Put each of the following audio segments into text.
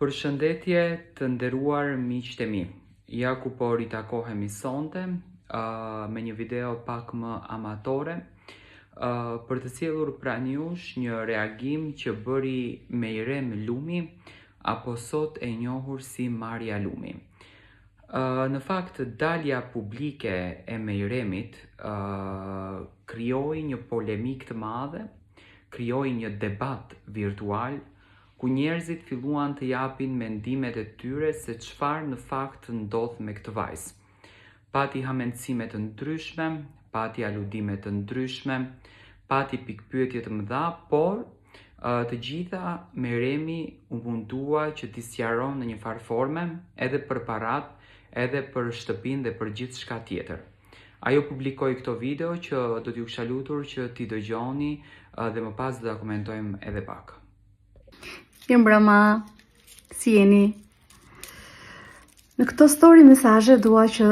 Përshëndetje të nderuar miqtë e mi. Ja ku po ritakohemi sonte me një video pak më amatore për të sjellur pranë jush një reagim që bëri Mejrem Lumi, apo sot e njohur si Marja Lumi. Në fakt, dalja publike e Mejremit krijoi një polemik të madhe, krijoi një debat virtual ku njerëzit filluan të japin mendimet e tyre se çfarë në fakt ndodh me këtë vajzë. Pati hamendësime të ndryshme, pati aludime të ndryshme, pati pikpyetje të mëdha, por të gjitha Mejremi u mundua që t'i sqaron në një farë forme, edhe për parat, edhe për shtëpinë dhe për gjithçka tjetër. Ajo publikoi këto video që do t'ju kisha lutur që t'i dëgjoni dhe më pas do ta komentojmë edhe pak. Mirëmbrëma, si jeni? Në këto story mesazhe dua që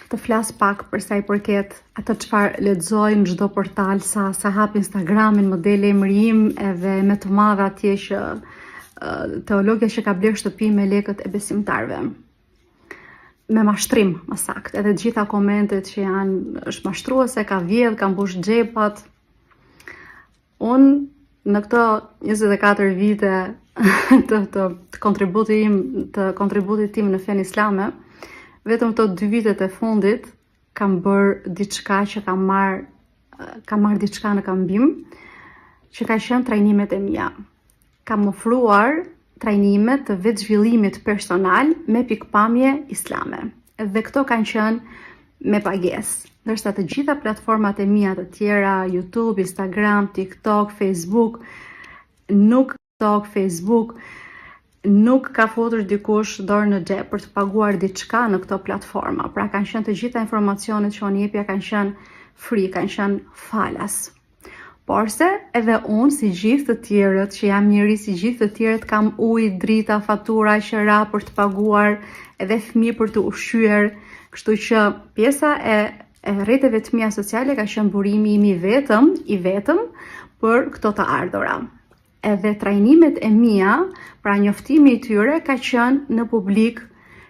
të flas pak për sa i përket ato çfarë lexoj në çdo portal, sa hap Instagramin, modele emërim edhe me të madhe atje që teologja që ka blerë shtëpi me lekët e besimtarve. Me mashtrim, më saktë, edhe të gjitha komentet që janë është mashtruese, ka vjedh, ka mbush xhepat. Unë në këto 24 vite të kontributit tim në fen islame, vetëm këto 2 vitet e fundit kam bërë diçka që kam marr diçka në kambim, që ka qenë trajnimet e mia. Kam ofruar trajnime të vetë zhvillimit personal me pikpamje islame. Dhe këto kanë qenë me pagesë. Ndërsa të gjitha platformat e mia të tjera, YouTube, Instagram, TikTok, Facebook, nuk ka futur dikush dorë në xhep për të paguar diçka në këto platforma. Pra kanë qenë të gjitha informacionet që unë jepja kanë qenë free, kanë qenë falas. Porse edhe unë, si gjithë të tjerët, që jam njëri si gjithë të tjerët, kam ujë, drita, fatura, qera për të paguar, edhe fëmijë për të ushqyer, kështu që pjesa e rrjeteve të mia sociale ka qenë burimi im i vetëm për këto të ardhura. Edhe trajnimet e mia, pra njoftimi i tyre ka qenë në publik,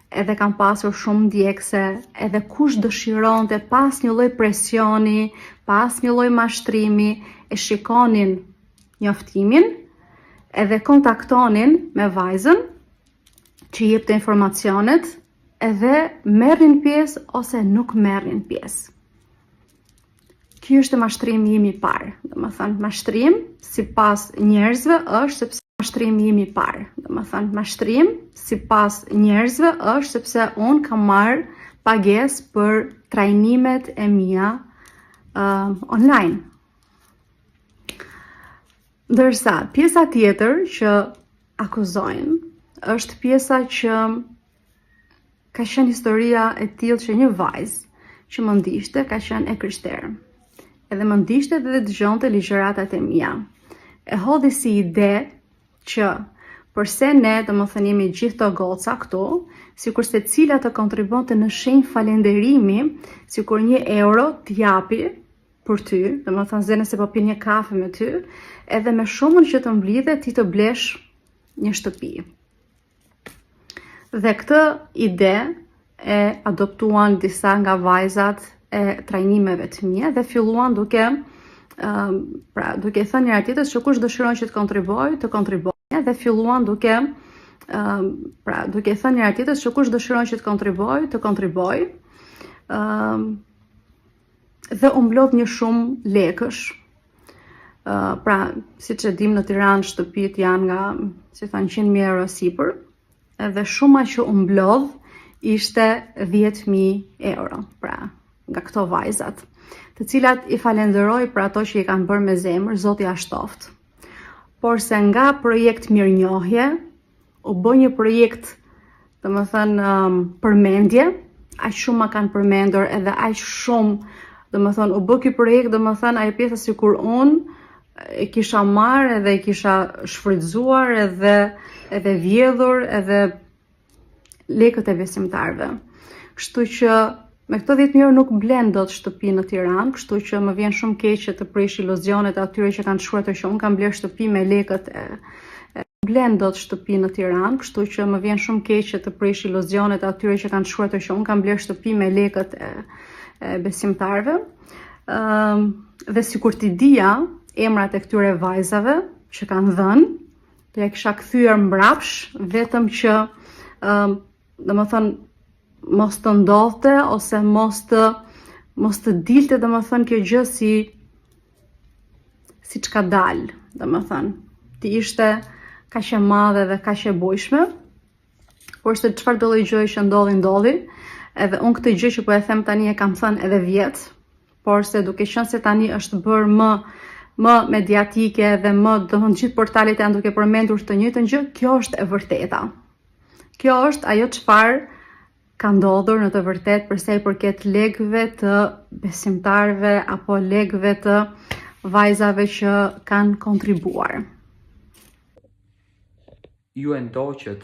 edhe kam pasur shumë ndjekse, edhe kush dëshironte pas një lloj presioni, pas një lloj mashtrimi, e shikonin njoftimin, edhe kontaktonin me vajzën që jepte informacionet, edhe merrin pjesë ose nuk merrin pjesë. Ky është mashtrimi im i parë. Domethënë, mashtrim sipas njerëzve është sepse mashtrimi im i parë. Domethënë, mashtrim sipas njerëzve është sepse un kam marr pagesë për trajnimet e mia online. Ndërsa pjesa tjetër që akuzojnë është pjesa që ka qenë historia e tillë që një vajzë që më ndiqte ka qenë e krishterë. Edhe më ndiqte dhe dëgjonte ligjëratat e mia. E hodhi si ide që përse ne, domethënë, jemi gjithë të goca këtu, sikur se cila të kontribonte në shenjë falenderimi, sikur 1 euro t'japi për ty, domethënë se nëse po pi një kafe me ty, edhe me shumën që të mblidhe ti të blesh një shtëpi. Dhe këtë ide e adoptuan disa nga vajzat e trajnimeve të mia dhe filluan duke thënë njëra tjetrës që kush dëshiron që të kontribojë, dhe filluan duke thënë njëra tjetrës që kush dëshiron që të kontribojë, dhe u mblodh një shumë lekësh. Pra, siç e dim, në Tiranë shtëpit janë nga, si thënë, 100.000 euro sipër, edhe shuma që u mblodh ishte 10.000 euro, pra, nga këto vajzat, të cilat i falenderoj për ato që i kanë bërë me zemër, Zoti ja shtoft. Por se nga projekt mirënjohje u bë një projekt, domethënë, përmendje, aq shumë ma kanë përmendur edhe aq shumë, domethënë, u bë ky projekt, domethënë, ajo pjesa sikur unë e kisha marrë edhe e kisha shfrytzuar edhe vjedhur edhe lekët e besimtarve. Kështu që me këto 10.000 euro nuk blen dot shtëpi në Tiranë, kështu që më vjen shumë keq që të prish iluzionet atyre që kanë shkruar që unë kam bler shtëpi me lekët e blen dot shtëpi në Tiranë, kështu që më vjen shumë keq që të prish iluzionet atyre që kanë shkruar që unë kam bler shtëpi me lekët e besimtarëve. Dhe sikur ti dija emrat e këtyre vajzave që kanë dhënë, do ja kisha kthyer mbrapsh, vetëm që domethënë mos të ndodhte ose mos të dilte domethënë kjo gjë si çka dal, domethënë ti ishte kaq e madhe dhe kaq e bujshme, por se çfarë do lloj gjëje që ndodhi, edhe unë këtë gjë që po e them tani e kam thënë edhe vjet, por se duke qenë se tani është bërë më mediatike dhe domethënë gjithë portalet janë duke përmendur të njëjtën gjë, kjo është e vërteta. Kjo është ajo çfarë ka ndodhur në të vërtetë për sa i përket legëve të besimtarëve apo legëve të vajzave që kanë kontribuar. Ju e ndoqët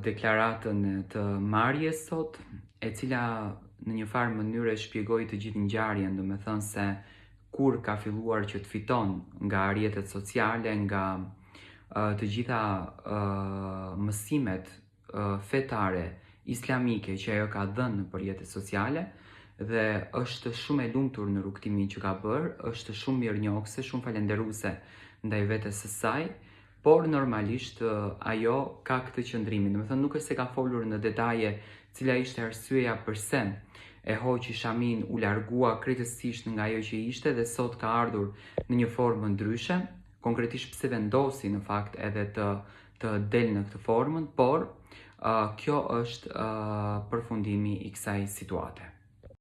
deklaratën të Marjes sot, e cila në një farë mënyrë shpjegoi të gjithë ngjarjen, domethënë se kur ka filluar që të fiton nga rrjetet sociale, nga të gjitha mësimet fetare islamike që ajo ka dhënë për rrjetet sociale, dhe është shumë e lumtur në rrugtimin që ka bërë, është shumë mirënjohëse, shumë falenderuese ndaj vetes së saj, por normalisht ajo ka këtë qëndrimin. Domethënë nuk është se ka folur në detaje cila ishte arsyeja pse e hoqi Shamin, u largua krejtësisht nga ajo që ishte dhe sot ka ardhur në një formë ndryshe, konkretisht pse vendosi në fakt edhe të del në këtë formën, por kjo është përfundimi i kësaj situate.